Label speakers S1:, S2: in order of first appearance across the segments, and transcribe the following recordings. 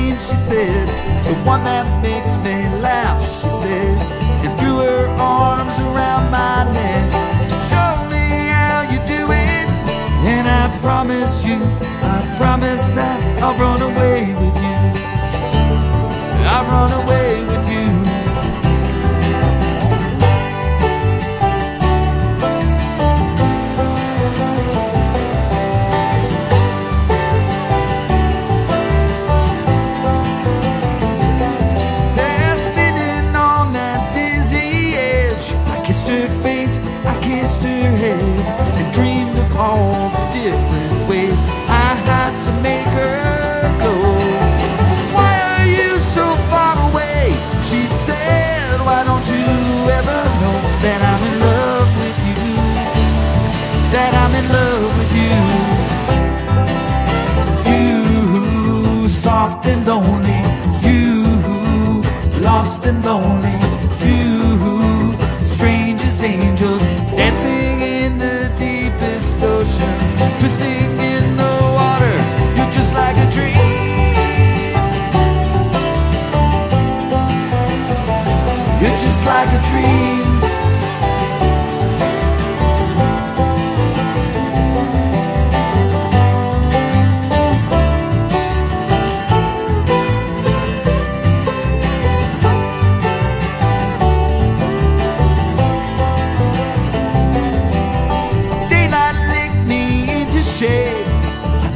S1: dreams, she said, the one that makes me laugh, she said, and threw her arms around my neck. Show me how you do it, and I promise that I'll run away with you. I'll run away with you. And dreamed of all the different ways I had to make her go. Why are you so far away? She said, why don't you ever know that I'm in love with you? That I'm in love with you. You, soft and lonely. You, lost and lonely. You, strange as angels, dancing in the deepest oceans, twisting in the water. You're just like a dream. You're just like a dream.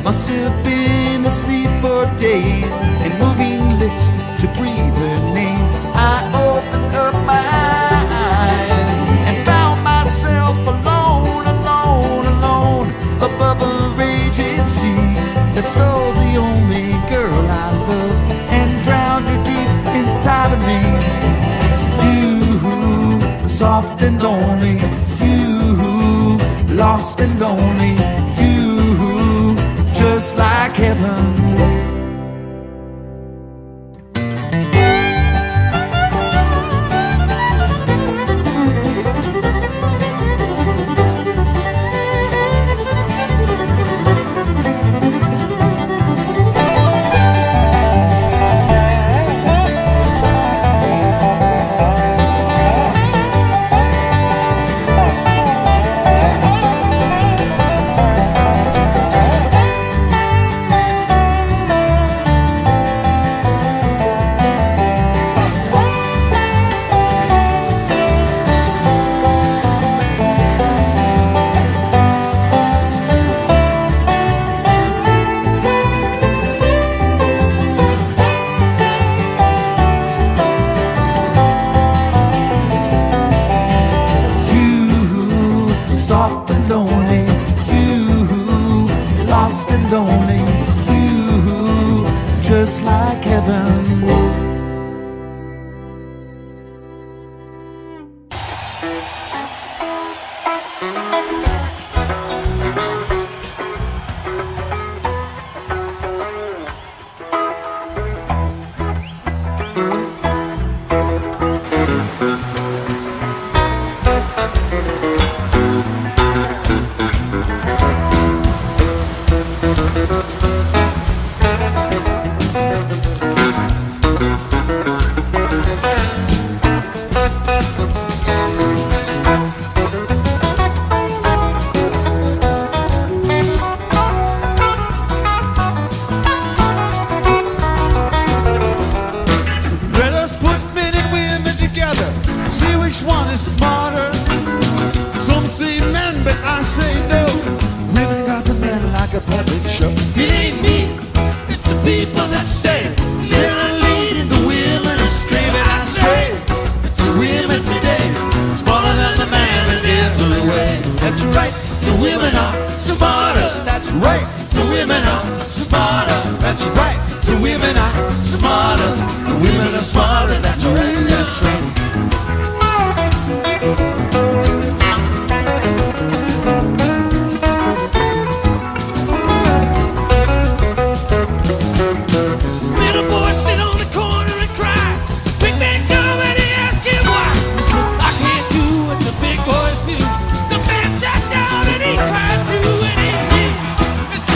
S1: Must have been asleep for days and moving lips to breathe her name. I opened up my eyes and found myself alone, alone, alone, above a raging sea that stole the only girl I loved and drowned her deep inside of me. You, soft and lonely. You, lost and lonely. Just like heaven. Soft and lonely, you, lost and lonely, you, just like heaven.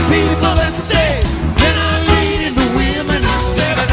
S2: People that say men are leading the women astray, but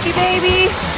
S2: Thank you, baby.